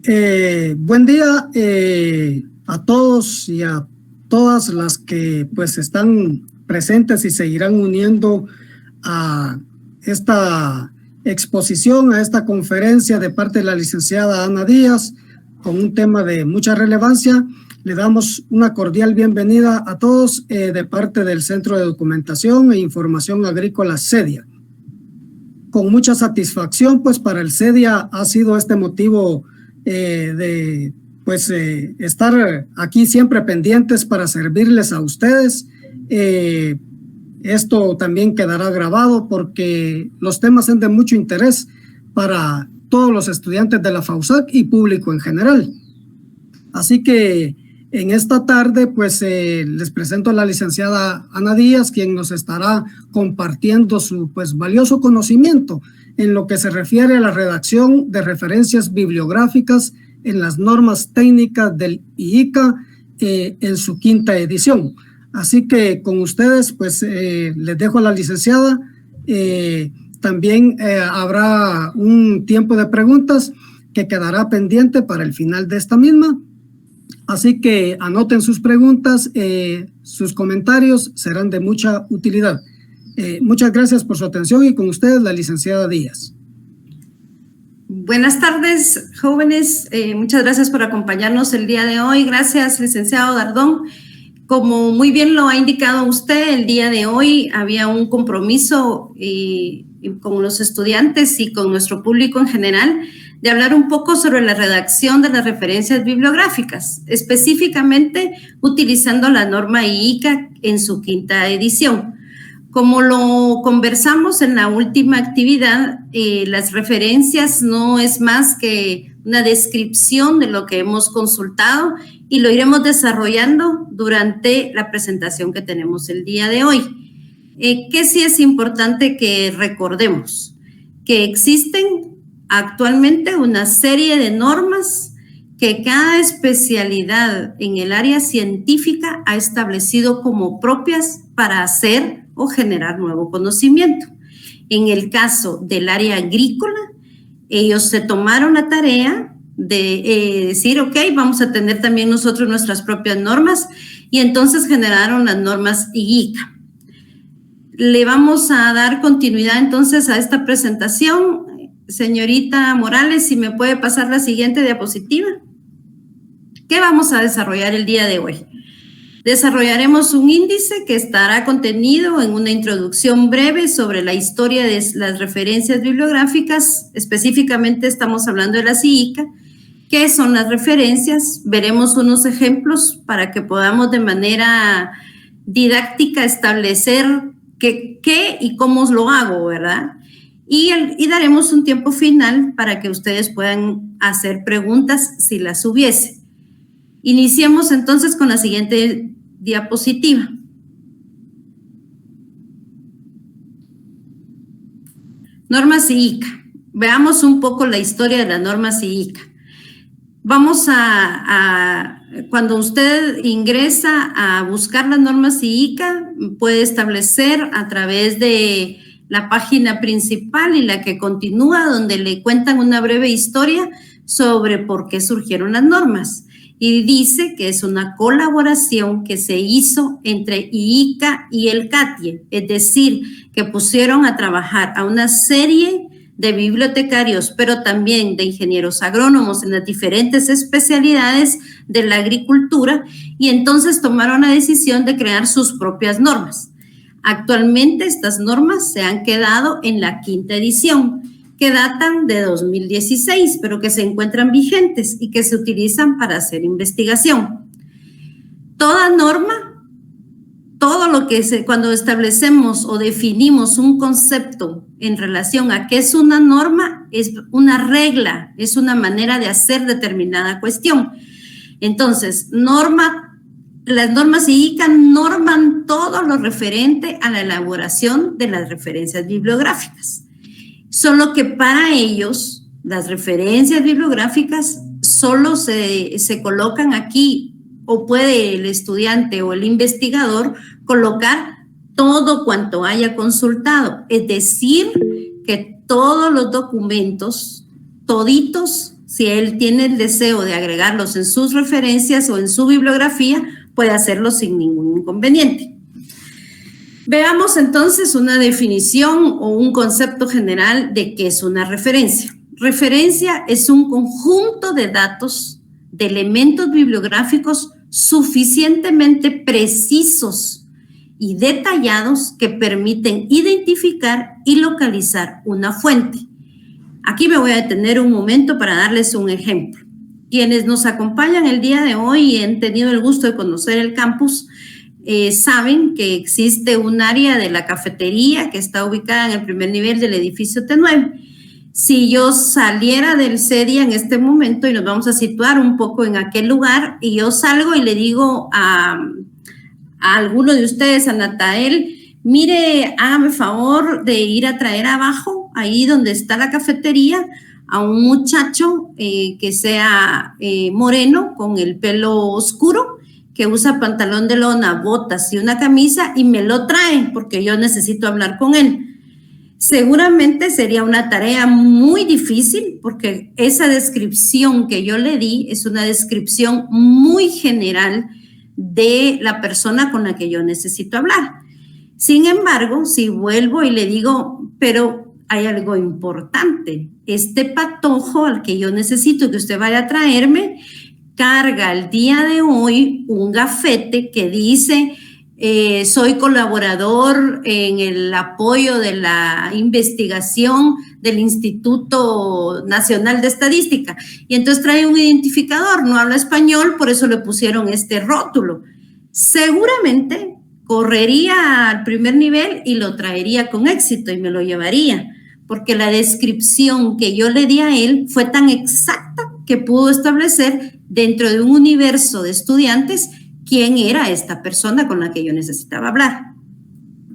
Buen día a todos y a todas las que pues están presentes y seguirán uniendo a esta exposición, a esta conferencia de parte de la licenciada Ana Díaz con un tema de mucha relevancia. Le damos una cordial bienvenida a todos de parte del Centro de Documentación e Información Agrícola CEDIA. Con mucha satisfacción, pues para el CEDIA ha sido este motivo de estar aquí siempre pendientes para servirles a ustedes. Esto también quedará grabado porque los temas son de mucho interés para todos los estudiantes de la FAUSAC y público en general. Así que en esta tarde pues les presento a la licenciada Ana Díaz, quien nos estará compartiendo su pues valioso conocimiento en lo que se refiere a la redacción de referencias bibliográficas en las normas técnicas del IICA en su 5ª edición. Así que con ustedes pues les dejo a la licenciada. También habrá un tiempo de preguntas que quedará pendiente para el final de esta misma. Así que anoten sus preguntas, sus comentarios serán de mucha utilidad. Muchas gracias por su atención y con ustedes la licenciada Díaz. Buenas tardes, jóvenes. Muchas gracias por acompañarnos el día de hoy. Gracias, licenciado Dardón. Como muy bien lo ha indicado usted, el día de hoy había un compromiso con los estudiantes y con nuestro público en general de hablar un poco sobre la redacción de las referencias bibliográficas, específicamente utilizando la norma IICA en su 5ª edición. Como lo conversamos en la última actividad, las referencias no es más que una descripción de lo que hemos consultado y lo iremos desarrollando durante la presentación que tenemos el día de hoy. Que sí es importante que recordemos que existen actualmente una serie de normas que cada especialidad en el área científica ha establecido como propias para hacer o generar nuevo conocimiento. En el caso del área agrícola, ellos se tomaron la tarea de decir, ok, vamos a tener también nosotros nuestras propias normas y entonces generaron las normas IICA. Le vamos a dar continuidad entonces a esta presentación. Señorita Morales, si me puede pasar la siguiente diapositiva. ¿Qué vamos a desarrollar el día de hoy? Desarrollaremos un índice que estará contenido en una introducción breve sobre la historia de las referencias bibliográficas. Específicamente estamos hablando de la IICA. ¿Qué son las referencias? Veremos unos ejemplos para que podamos de manera didáctica establecer qué y cómo lo hago, ¿verdad? Y daremos un tiempo final para que ustedes puedan hacer preguntas si las hubiese. Iniciemos entonces con la siguiente diapositiva. Normas IICA. Veamos un poco la historia de las normas IICA. Vamos cuando usted ingresa a buscar las normas IICA, puede establecer a través de la página principal y la que continúa, donde le cuentan una breve historia sobre por qué surgieron las normas. Y dice que es una colaboración que se hizo entre IICA y el CATIE, es decir, que pusieron a trabajar a una serie de bibliotecarios, pero también de ingenieros agrónomos en las diferentes especialidades de la agricultura, y entonces tomaron la decisión de crear sus propias normas. Actualmente estas normas se han quedado en la 5ª edición, que datan de 2016, pero que se encuentran vigentes y que se utilizan para hacer investigación. Toda norma, todo lo que cuando establecemos o definimos un concepto en relación a qué es una norma, es una regla, es una manera de hacer determinada cuestión. Entonces, las normas IICA norman todo lo referente a la elaboración de las referencias bibliográficas. Solo que para ellos, las referencias bibliográficas solo se colocan aquí, o puede el estudiante o el investigador colocar todo cuanto haya consultado. Es decir, que todos los documentos, toditos, Si él tiene el deseo de agregarlos en sus referencias o en su bibliografía, puede hacerlo sin ningún inconveniente. Veamos entonces una definición o un concepto general de qué es una referencia. Referencia es un conjunto de datos, de elementos bibliográficos suficientemente precisos y detallados que permiten identificar y localizar una fuente. Aquí me voy a detener un momento para darles un ejemplo. Quienes nos acompañan el día de hoy y han tenido el gusto de conocer el campus, saben que existe un área de la cafetería que está ubicada en el primer nivel del edificio T9. Si yo saliera del CEDIA en este momento y nos vamos a situar un poco en aquel lugar y yo salgo y le digo a alguno de ustedes, a Natael, mire, hágame favor de ir a traer abajo, ahí donde está la cafetería, a un muchacho que sea moreno, con el pelo oscuro, que usa pantalón de lona, botas y una camisa, y me lo trae porque yo necesito hablar con él. Seguramente sería una tarea muy difícil porque esa descripción que yo le di es una descripción muy general de la persona con la que yo necesito hablar. Sin embargo, si vuelvo y le digo, pero hay algo importante, este patojo al que yo necesito que usted vaya a traerme, carga el día de hoy un gafete que dice, soy colaborador en el apoyo de la investigación del Instituto Nacional de Estadística. Y entonces trae un identificador, no habla español, por eso le pusieron este rótulo. Seguramente correría al primer nivel y lo traería con éxito y me lo llevaría, porque la descripción que yo le di a él fue tan exacta que pudo establecer dentro de un universo de estudiantes quién era esta persona con la que yo necesitaba hablar.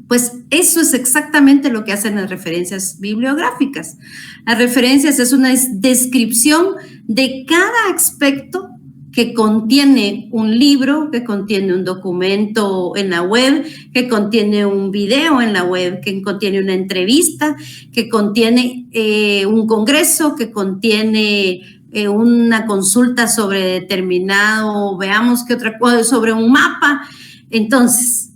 Pues eso es exactamente lo que hacen las referencias bibliográficas. Las referencias es una descripción de cada aspecto que contiene un libro, que contiene un documento en la web, que contiene un video en la web, que contiene una entrevista, que contiene un congreso, que contiene una consulta sobre determinado, veamos qué otra cosa, sobre un mapa. Entonces,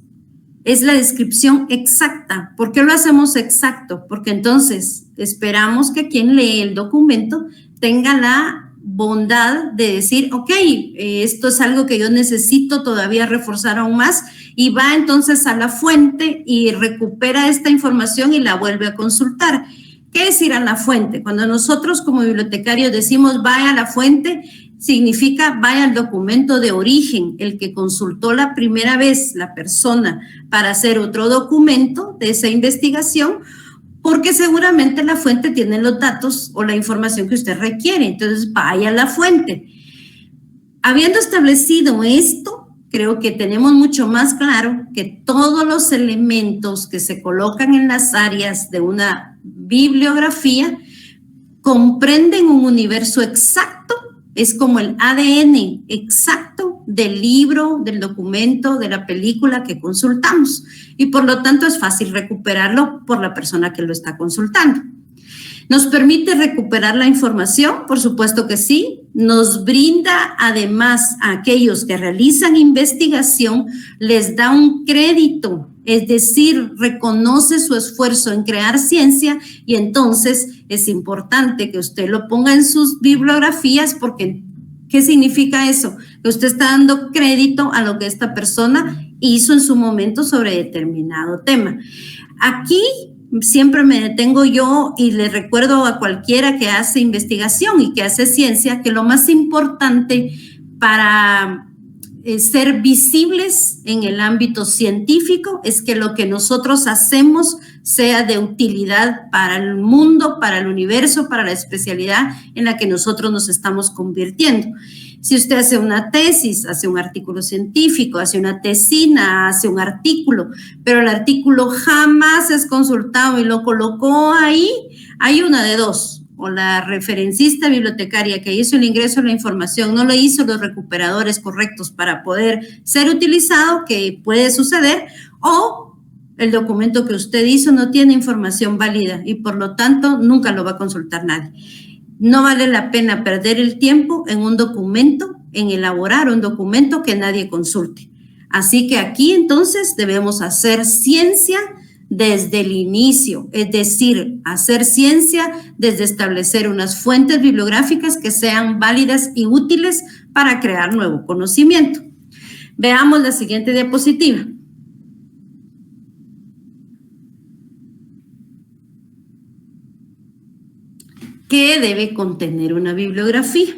es la descripción exacta. ¿Por qué lo hacemos exacto? Porque entonces esperamos que quien lee el documento tenga la bondad de decir, ok, esto es algo que yo necesito todavía reforzar aún más, y va entonces a la fuente y recupera esta información y la vuelve a consultar. ¿Qué es ir a la fuente? Cuando nosotros como bibliotecarios decimos vaya a la fuente, significa vaya al documento de origen, el que consultó la primera vez la persona para hacer otro documento de esa investigación, porque seguramente la fuente tiene los datos o la información que usted requiere. Entonces vaya a la fuente. Habiendo establecido esto, creo que tenemos mucho más claro que todos los elementos que se colocan en las áreas de una bibliografía comprenden un universo exacto, es como el ADN exacto del libro, del documento, de la película que consultamos, y por lo tanto es fácil recuperarlo por la persona que lo está consultando. ¿Nos permite recuperar la información? Por supuesto que sí. Nos brinda además a aquellos que realizan investigación, les da un crédito, es decir, reconoce su esfuerzo en crear ciencia, y entonces es importante que usted lo ponga en sus bibliografías, porque ¿qué significa eso? Que usted está dando crédito a lo que esta persona hizo en su momento sobre determinado tema. Aquí siempre me detengo yo y le recuerdo a cualquiera que hace investigación y que hace ciencia que lo más importante para ser visibles en el ámbito científico es que lo que nosotros hacemos sea de utilidad para el mundo, para el universo, para la especialidad en la que nosotros nos estamos convirtiendo. Si usted hace una tesis, hace un artículo científico, hace una tesina, hace un artículo, pero el artículo jamás es consultado y lo colocó ahí, hay una de dos: o la referencista bibliotecaria que hizo el ingreso de la información no le hizo los recuperadores correctos para poder ser utilizado, que puede suceder, o el documento que usted hizo no tiene información válida y por lo tanto nunca lo va a consultar nadie. No vale la pena perder el tiempo en un documento, en elaborar un documento que nadie consulte. Así que aquí entonces debemos hacer ciencia desde el inicio, es decir, hacer ciencia desde establecer unas fuentes bibliográficas que sean válidas y útiles para crear nuevo conocimiento. Veamos la siguiente diapositiva. ¿Qué debe contener una bibliografía?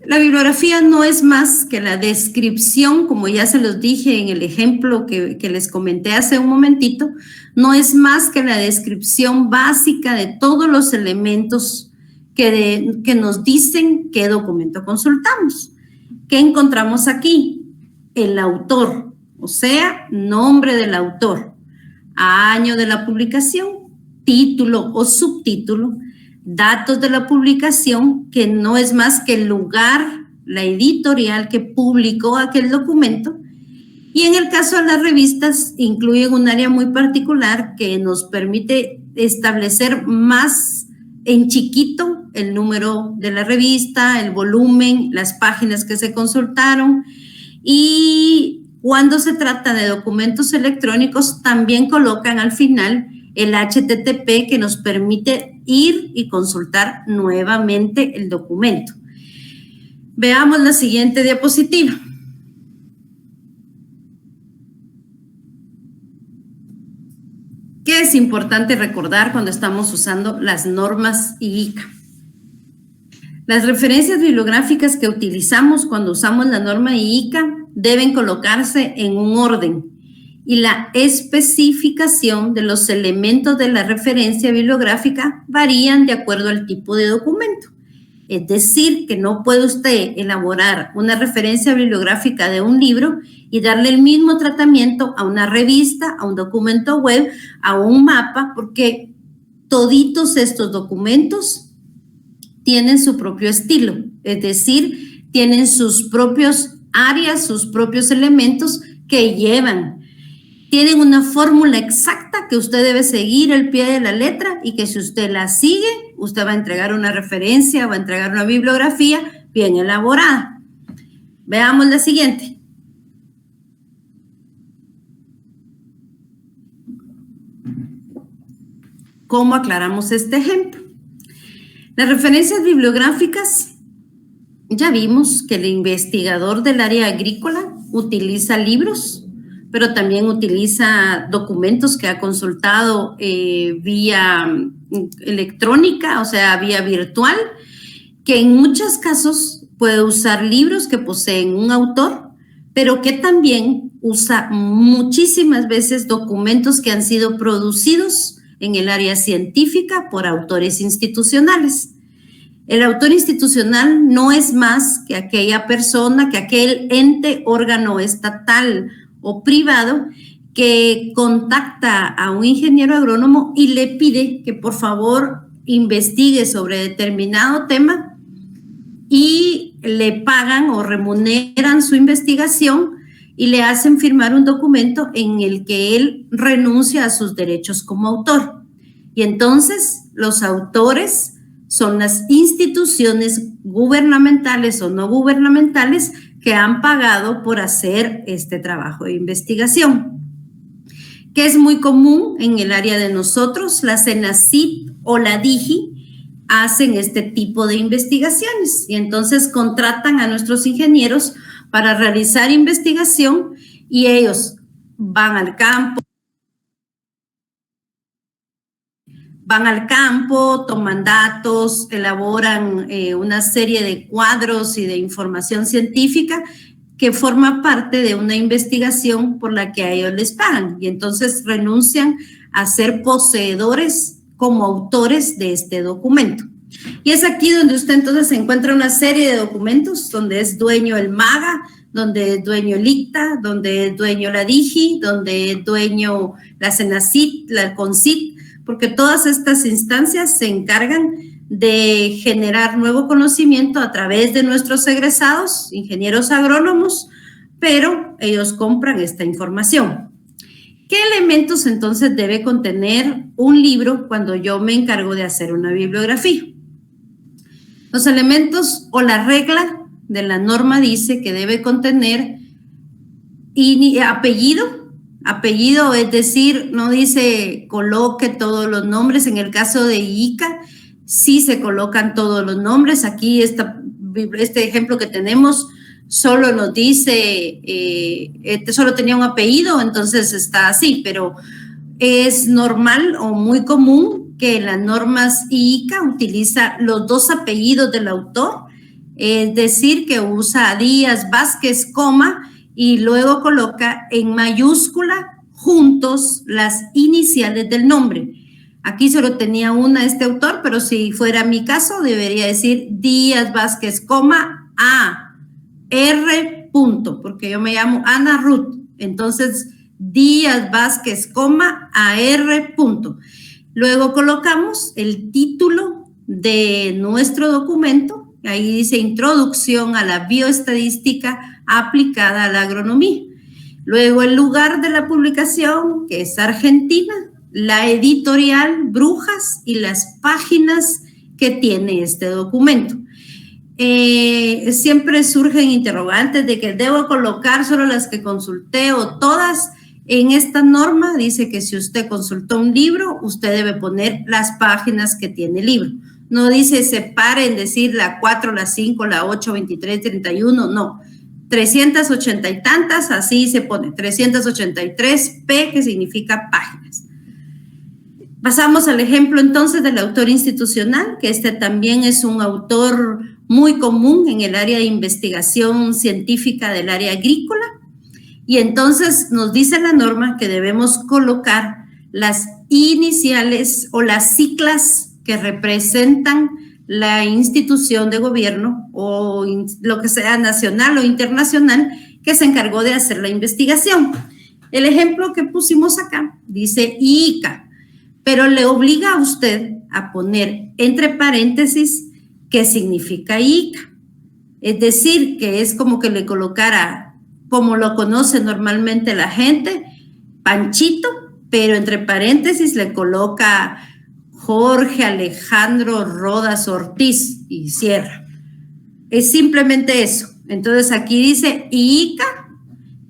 La bibliografía no es más que la descripción, como ya se los dije en el ejemplo que les comenté hace un momentito, no es más que la descripción básica de todos los elementos que nos dicen qué documento consultamos. ¿Qué encontramos aquí? El autor, o sea, nombre del autor, año de la publicación, título o subtítulo, datos de la publicación, que no es más que el lugar, la editorial que publicó aquel documento, y en el caso de las revistas incluyen un área muy particular que nos permite establecer más en chiquito el número de la revista, el volumen, las páginas que se consultaron, y cuando se trata de documentos electrónicos también colocan al final el HTTP que nos permite ir y consultar nuevamente el documento. Veamos la siguiente diapositiva. ¿Qué es importante recordar cuando estamos usando las normas IICA? Las referencias bibliográficas que utilizamos cuando usamos la norma IICA deben colocarse en un orden, y la especificación de los elementos de la referencia bibliográfica varían de acuerdo al tipo de documento. Es decir, que no puede usted elaborar una referencia bibliográfica de un libro y darle el mismo tratamiento a una revista, a un documento web, a un mapa, porque toditos estos documentos tienen su propio estilo, es decir, tienen sus propios áreas, sus propios elementos que llevan. Tienen una fórmula exacta que usted debe seguir al pie de la letra y que si usted la sigue, usted va a entregar una referencia, va a entregar una bibliografía bien elaborada. Veamos la siguiente. ¿Cómo aclaramos este ejemplo? Las referencias bibliográficas, ya vimos que el investigador del área agrícola utiliza libros, pero también utiliza documentos que ha consultado vía electrónica, o sea, vía virtual, que en muchos casos puede usar libros que poseen un autor, pero que también usa muchísimas veces documentos que han sido producidos en el área científica por autores institucionales. El autor institucional no es más que aquella persona, que aquel ente, órgano estatal o privado que contacta a un ingeniero agrónomo y le pide que por favor investigue sobre determinado tema y le pagan o remuneran su investigación y le hacen firmar un documento en el que él renuncia a sus derechos como autor. Y entonces los autores son las instituciones gubernamentales o no gubernamentales que han pagado por hacer este trabajo de investigación, que es muy común en el área de nosotros. La CENACYT o la DIGI hacen este tipo de investigaciones y entonces contratan a nuestros ingenieros para realizar investigación y ellos van al campo, toman datos, elaboran una serie de cuadros y de información científica que forma parte de una investigación por la que a ellos les pagan y entonces renuncian a ser poseedores como autores de este documento. Y es aquí donde usted entonces encuentra una serie de documentos donde es dueño el MAGA, donde es dueño el ICTA, donde es dueño la DIGI, donde es dueño la CENACYT, la CONCYT, porque todas estas instancias se encargan de generar nuevo conocimiento a través de nuestros egresados, ingenieros agrónomos, pero ellos compran esta información. ¿Qué elementos entonces debe contener un libro cuando yo me encargo de hacer una bibliografía? Los elementos o la regla de la norma dice que debe contener apellido, es decir, no dice coloque todos los nombres. En el caso de ICA, sí se colocan todos los nombres. Aquí este ejemplo que tenemos solo nos dice, solo tenía un apellido, entonces está así, pero es normal o muy común que en las normas ICA utiliza los dos apellidos del autor, es decir, que usa Díaz Vázquez, coma, y luego coloca en mayúscula juntos las iniciales del nombre. Aquí solo tenía una este autor, pero si fuera mi caso, debería decir Díaz Vázquez, coma, A, R, punto, porque yo me llamo Ana Ruth. Entonces, Díaz Vázquez, coma, AR, punto. Luego colocamos el título de nuestro documento. Ahí dice Introducción a la Bioestadística aplicada a la agronomía. Luego el lugar de la publicación, que es Argentina, la editorial, Brujas, y las páginas que tiene este documento. Siempre surgen interrogantes de que debo colocar solo las que consulté o todas. En esta norma dice que si usted consultó un libro, usted debe poner las páginas que tiene el libro. No dice separe en decir la 4, la 5, la 8, 23, 31, no. 380 y tantas, así se pone, 383 P, que significa páginas. Pasamos al ejemplo entonces del autor institucional, que este también es un autor muy común en el área de investigación científica del área agrícola. Y entonces nos dice la norma que debemos colocar las iniciales o las siglas que representan la institución de gobierno o lo que sea nacional o internacional que se encargó de hacer la investigación. El ejemplo que pusimos acá dice ICA, pero le obliga a usted a poner entre paréntesis qué significa ICA. Es decir, que es como que le colocara, como lo conoce normalmente la gente, Panchito, pero entre paréntesis le coloca Jorge Alejandro Rodas Ortiz y cierra. Es simplemente eso. Entonces aquí dice ICA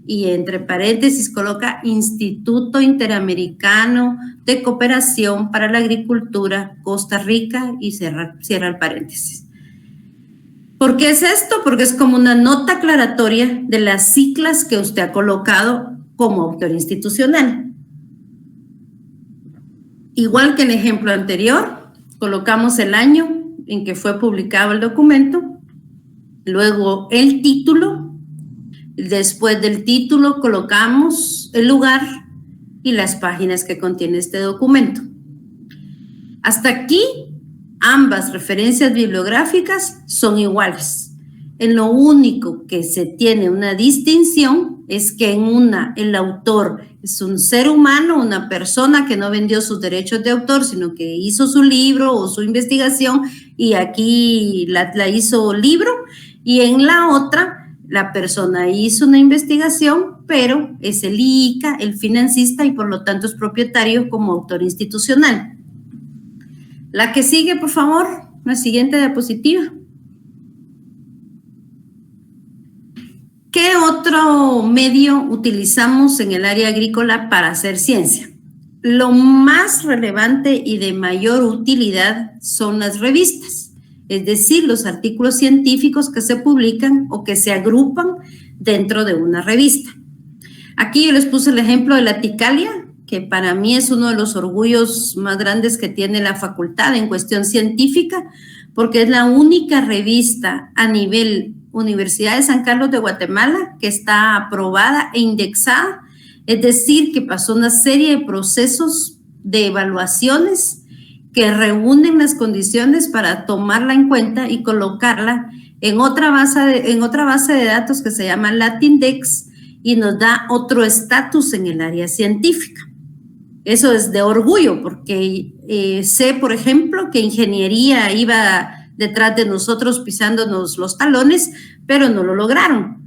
y entre paréntesis coloca Instituto Interamericano de Cooperación para la Agricultura, Costa Rica, y cierra el paréntesis. ¿Por qué es esto? Porque es como una nota aclaratoria de las siglas que usted ha colocado como autor institucional. Igual que en el ejemplo anterior, colocamos el año en que fue publicado el documento, luego el título, después del título colocamos el lugar y las páginas que contiene este documento. Hasta aquí, ambas referencias bibliográficas son iguales. En lo único que se tiene una distinción es que en una el autor es un ser humano, una persona que no vendió sus derechos de autor, sino que hizo su libro o su investigación y aquí la hizo libro, y en la otra la persona hizo una investigación, pero es el ICA, el financista, y por lo tanto es propietario como autor institucional. La que sigue, por favor, la siguiente diapositiva. ¿Qué otro medio utilizamos en el área agrícola para hacer ciencia? Lo más relevante y de mayor utilidad son las revistas, es decir, los artículos científicos que se publican o que se agrupan dentro de una revista. Aquí yo les puse el ejemplo de la Ticalia, que para mí es uno de los orgullos más grandes que tiene la facultad en cuestión científica, porque es la única revista a nivel Universidad de San Carlos de Guatemala que está aprobada e indexada, es decir, que pasó una serie de procesos de evaluaciones que reúnen las condiciones para tomarla en cuenta y colocarla en otra base de datos que se llama Latindex y nos da otro estatus en el área científica. Eso es de orgullo, porque sé, por ejemplo, que ingeniería iba detrás de nosotros pisándonos los talones, pero no lo lograron.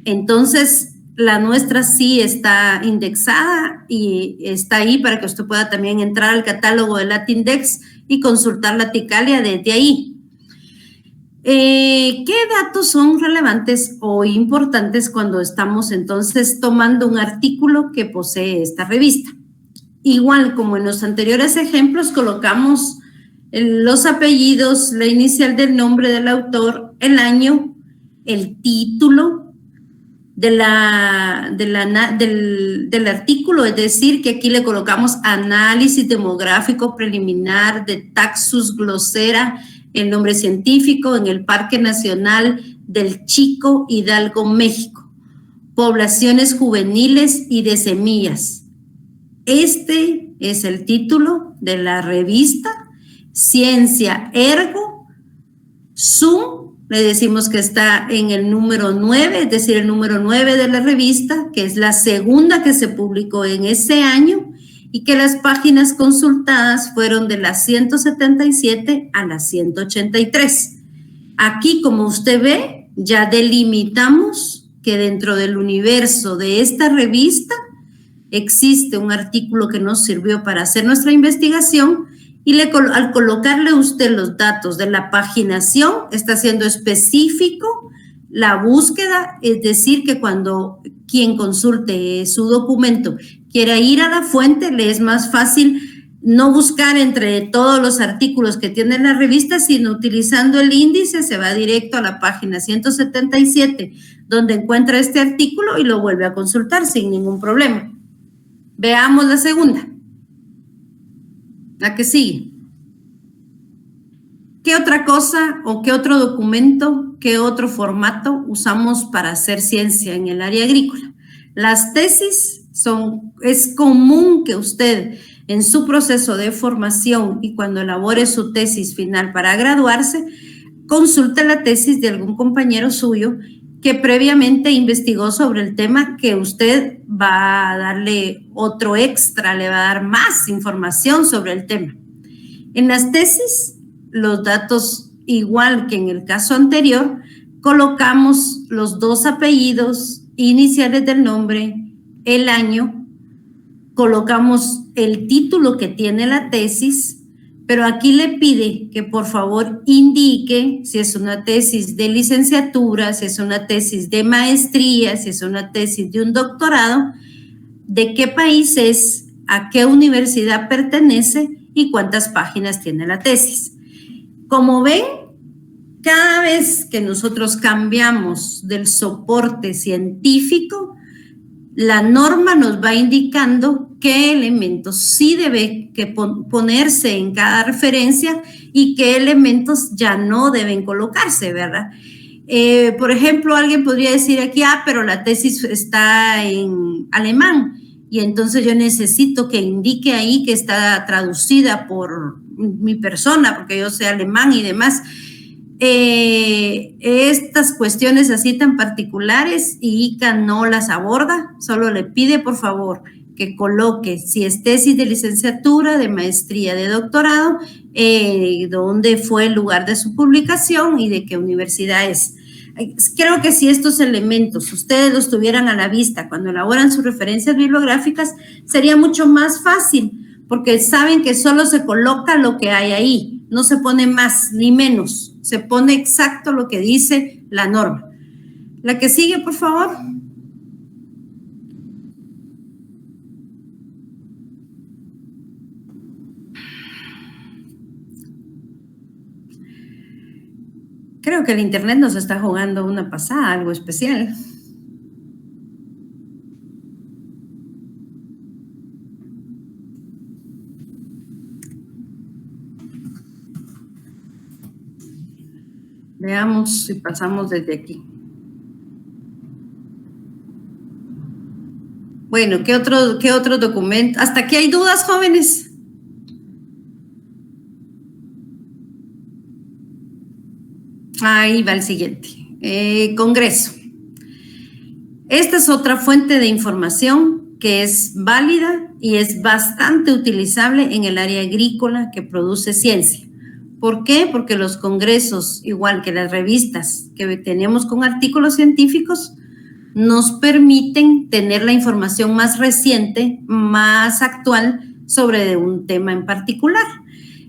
Entonces, la nuestra sí está indexada y está ahí para que usted pueda también entrar al catálogo de Latindex y consultar la Ticalia desde ahí. ¿Qué datos son relevantes o importantes cuando estamos entonces tomando un artículo que posee esta revista? Igual como en los anteriores ejemplos, colocamos los apellidos, la inicial del nombre del autor, el año, el título del artículo, es decir, que aquí le colocamos análisis demográfico preliminar de Taxus glossera, el nombre científico, en el Parque Nacional del Chico, Hidalgo, México. Poblaciones juveniles y de semillas. Este es el título de la revista Ciencia Ergo Sum. Le decimos que está en el número 9, es decir, el número 9 de la revista, que es la segunda que se publicó en ese año, y que las páginas consultadas fueron de las 177 a las 183. Aquí, como usted ve, ya delimitamos que dentro del universo de esta revista existe un artículo que nos sirvió para hacer nuestra investigación, y al colocarle usted los datos de la paginación, está siendo específico la búsqueda, es decir, que cuando quien consulte su documento quiera ir a la fuente, le es más fácil no buscar entre todos los artículos que tiene la revista, sino utilizando el índice, se va directo a la página 177, donde encuentra este artículo y lo vuelve a consultar sin ningún problema. Veamos la segunda. La que sigue. ¿Qué otra cosa o qué otro documento, qué otro formato usamos para hacer ciencia en el área agrícola? Las tesis es común que usted en su proceso de formación y cuando elabore su tesis final para graduarse, consulte la tesis de algún compañero suyo que previamente investigó sobre el tema, que usted va a darle otro extra, le va a dar más información sobre el tema. En las tesis, los datos, igual que en el caso anterior, colocamos los dos apellidos, iniciales del nombre, el año, colocamos el título que tiene la tesis, pero aquí le pide que por favor indique si es una tesis de licenciatura, si es una tesis de maestría, si es una tesis de un doctorado, de qué país es, a qué universidad pertenece y cuántas páginas tiene la tesis. Como ven, cada vez que nosotros cambiamos del soporte científico, la norma nos va indicando qué elementos sí debe ponerse en cada referencia y qué elementos ya no deben colocarse, ¿verdad? Por ejemplo, alguien podría decir aquí, pero la tesis está en alemán y entonces yo necesito que indique ahí que está traducida por mi persona porque yo sé alemán y demás. Estas cuestiones así tan particulares, ICA no las aborda, solo le pide por favor que coloque si es tesis de licenciatura, de maestría, de doctorado, dónde fue el lugar de su publicación y de qué universidad es. Creo que si estos elementos ustedes los tuvieran a la vista cuando elaboran sus referencias bibliográficas, sería mucho más fácil, porque saben que solo se coloca lo que hay ahí, no se pone más ni menos. Se pone exacto lo que dice la norma. La que sigue, por favor. Creo que el internet nos está jugando una pasada, algo especial. Veamos si pasamos desde aquí. Bueno, ¿qué otro documento? ¿Hasta aquí hay dudas, jóvenes? Ahí va el siguiente. Congreso. Esta es otra fuente de información que es válida y es bastante utilizable en el área agrícola que produce ciencia. ¿Por qué? Porque los congresos, igual que las revistas que tenemos con artículos científicos, nos permiten tener la información más reciente, más actual sobre un tema en particular.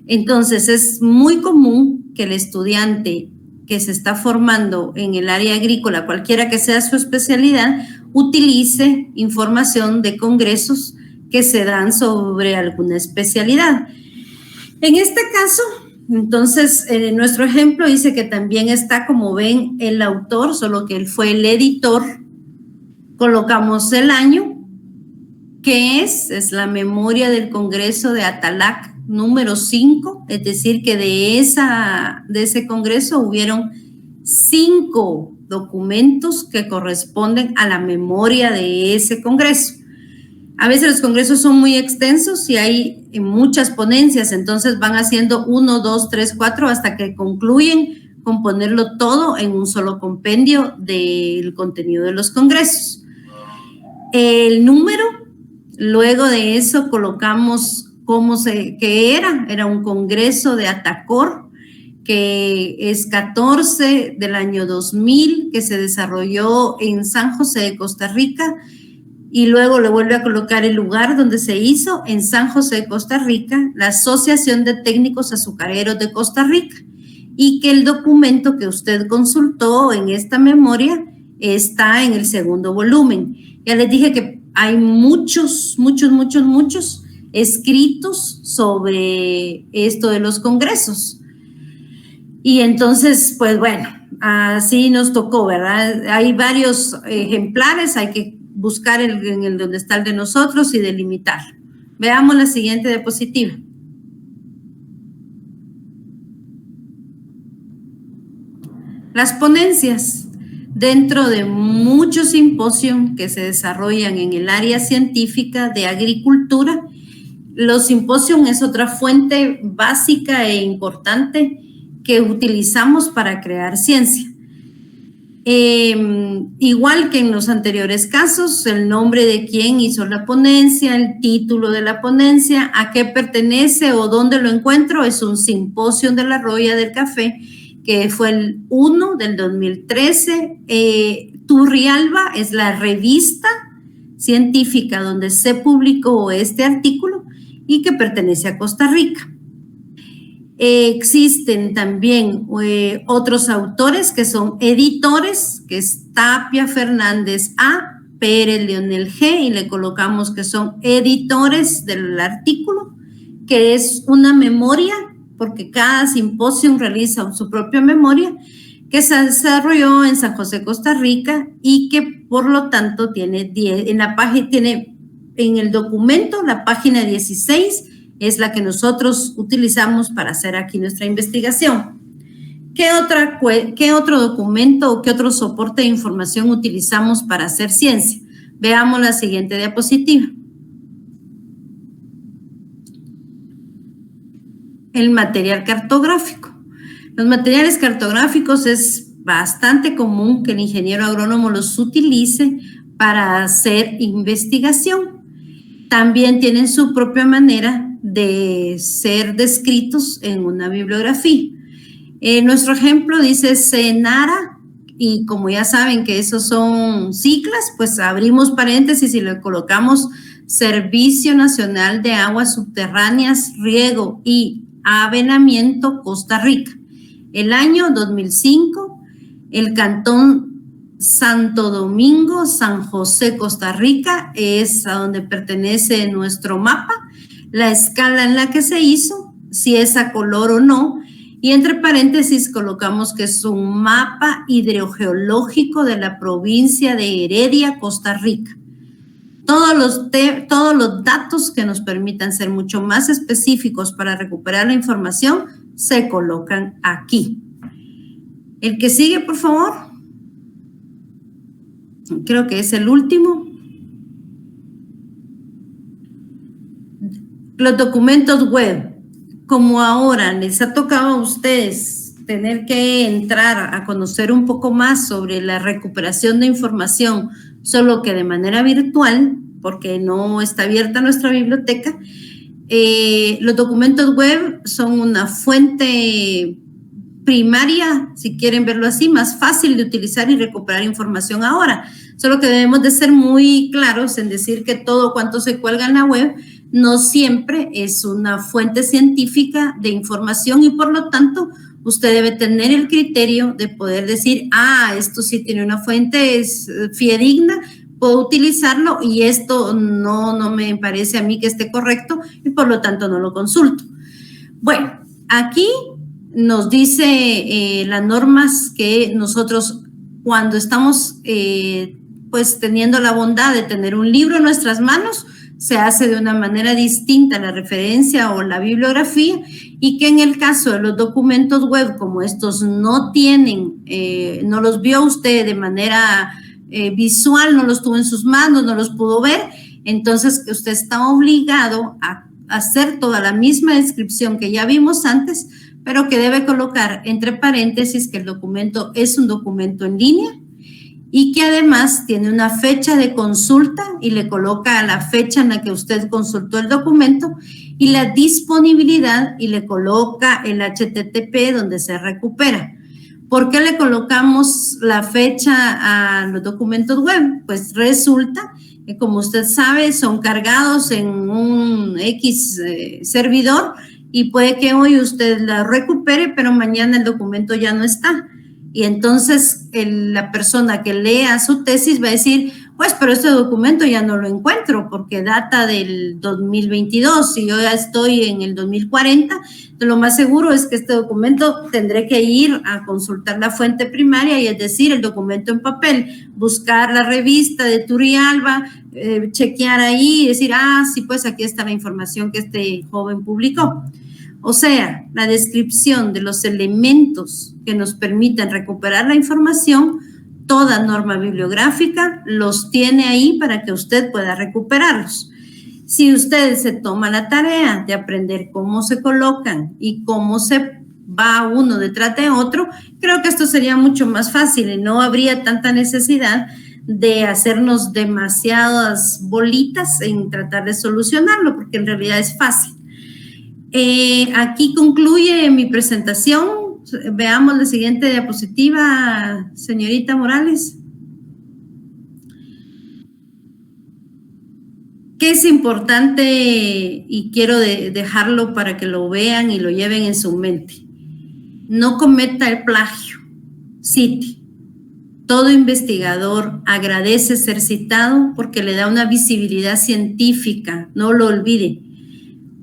Entonces, es muy común que el estudiante que se está formando en el área agrícola, cualquiera que sea su especialidad, utilice información de congresos que se dan sobre alguna especialidad. En este caso, entonces, nuestro ejemplo dice que también está, como ven, el autor, solo que él fue el editor. Colocamos el año, que es la memoria del Congreso de Atalac número 5, es decir, que de ese congreso hubieron 5 documentos que corresponden a la memoria de ese congreso. A veces los congresos son muy extensos y hay muchas ponencias, entonces van haciendo 1, 2, 3, 4 hasta que concluyen con ponerlo todo en un solo compendio del contenido de los congresos. El número, luego de eso colocamos qué era un congreso de Atacor, que es 14 del año 2000, que se desarrolló en San José de Costa Rica, y luego le vuelve a colocar el lugar donde se hizo, en San José de Costa Rica, la Asociación de Técnicos Azucareros de Costa Rica, y que el documento que usted consultó en esta memoria está en el segundo volumen. Ya les dije que hay muchos escritos sobre esto de los congresos. Y entonces, pues bueno, así nos tocó, ¿verdad? Hay varios ejemplares, hay que buscar en el donde está el de nosotros y delimitar. Veamos la siguiente diapositiva. Las ponencias. Dentro de muchos simposios que se desarrollan en el área científica de agricultura, los simposios es otra fuente básica e importante que utilizamos para crear ciencia. Igual que en los anteriores casos, el nombre de quién hizo la ponencia, el título de la ponencia, a qué pertenece o dónde lo encuentro, es un simposio de la Roya del Café, que fue el 1 del 2013. Turrialba es la revista científica donde se publicó este artículo y que pertenece a Costa Rica. Existen también otros autores que son editores, que es Tapia Fernández A, Pérez Leonel G, y le colocamos que son editores del artículo, que es una memoria, porque cada simposio realiza su propia memoria, que se desarrolló en San José, Costa Rica, y que por lo tanto tiene en el documento la página 16, es la que nosotros utilizamos para hacer aquí nuestra investigación. ¿Qué otro documento o qué otro soporte de información utilizamos para hacer ciencia? Veamos la siguiente diapositiva. El material cartográfico. Los materiales cartográficos es bastante común que el ingeniero agrónomo los utilice para hacer investigación. También tienen su propia manera de ser descritos en una bibliografía. Nuestro ejemplo dice SENARA, y como ya saben que esos son siglas, pues abrimos paréntesis y le colocamos Servicio Nacional de Aguas Subterráneas, Riego y Avenamiento, Costa Rica. El año 2005, el cantón Santo Domingo, San José, Costa Rica, es a donde pertenece nuestro mapa, la escala en la que se hizo, si es a color o no, y entre paréntesis colocamos que es un mapa hidrogeológico de la provincia de Heredia, Costa Rica. Todos los datos que nos permitan ser mucho más específicos para recuperar la información se colocan aquí. El que sigue, por favor. Creo que es el último. Los documentos web. Como ahora les ha tocado a ustedes tener que entrar a conocer un poco más sobre la recuperación de información, solo que de manera virtual, porque no está abierta nuestra biblioteca, los documentos web son una fuente primaria, si quieren verlo así, más fácil de utilizar y recuperar información ahora. Solo que debemos de ser muy claros en decir que todo cuanto se cuelga en la web no siempre es una fuente científica de información y por lo tanto usted debe tener el criterio de poder decir, esto sí tiene una fuente, es fidedigna, puedo utilizarlo y esto no me parece a mí que esté correcto y por lo tanto no lo consulto. Bueno, aquí nos dice las normas que nosotros cuando estamos pues teniendo la bondad de tener un libro en nuestras manos, se hace de una manera distinta la referencia o la bibliografía y que en el caso de los documentos web, como estos no tienen, no los vio usted de manera visual, no los tuvo en sus manos, no los pudo ver, entonces usted está obligado a hacer toda la misma descripción que ya vimos antes, pero que debe colocar entre paréntesis que el documento es un documento en línea y que además tiene una fecha de consulta y le coloca la fecha en la que usted consultó el documento y la disponibilidad y le coloca el HTTP donde se recupera. ¿Por qué le colocamos la fecha a los documentos web? Pues resulta que, como usted sabe, son cargados en un X servidor y puede que hoy usted la recupere, pero mañana el documento ya no está. Y entonces la persona que lea su tesis va a decir, pues, pero este documento ya no lo encuentro porque data del 2022 y yo ya estoy en el 2040. Entonces, lo más seguro es que este documento tendré que ir a consultar la fuente primaria y es decir, el documento en papel, buscar la revista de Turrialba, chequear ahí y decir, sí, pues aquí está la información que este joven publicó. O sea, la descripción de los elementos que nos permiten recuperar la información, toda norma bibliográfica los tiene ahí para que usted pueda recuperarlos. Si usted se toma la tarea de aprender cómo se colocan y cómo se va uno detrás de otro, creo que esto sería mucho más fácil y no habría tanta necesidad de hacernos demasiadas bolitas en tratar de solucionarlo, porque en realidad es fácil. Aquí concluye mi presentación. Veamos la siguiente diapositiva, señorita Morales. ¿Qué es importante? Y quiero dejarlo para que lo vean y lo lleven en su mente. No cometa el plagio. Cite. Todo investigador agradece ser citado porque le da una visibilidad científica. No lo olvide.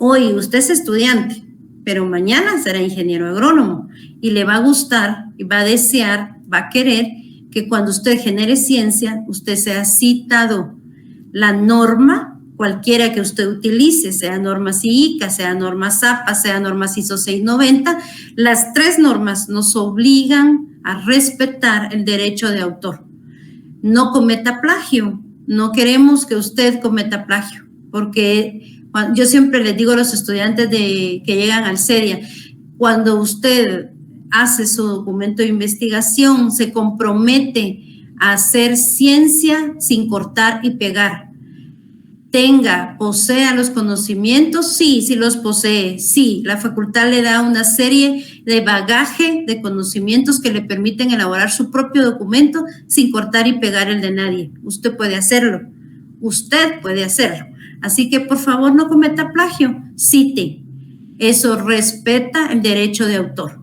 Hoy usted es estudiante, pero mañana será ingeniero agrónomo y le va a gustar, y va a desear, va a querer que cuando usted genere ciencia, usted sea citado. La norma, cualquiera que usted utilice, sea norma CIICA, sea norma ZAPA, sea norma ISO 690, las tres normas nos obligan a respetar el derecho de autor. No cometa plagio, no queremos que usted cometa plagio, porque yo siempre les digo a los estudiantes que llegan al CEDIA, cuando usted hace su documento de investigación, se compromete a hacer ciencia sin cortar y pegar. Posea los conocimientos, sí los posee, sí, la facultad le da una serie de bagaje de conocimientos que le permiten elaborar su propio documento sin cortar y pegar el de nadie. Usted puede hacerlo. Así que, por favor, no cometa plagio, cite. Eso respeta el derecho de autor.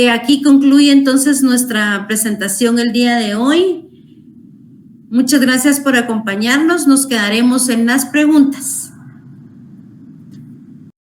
Aquí concluye entonces nuestra presentación el día de hoy. Muchas gracias por acompañarnos. Nos quedaremos en las preguntas.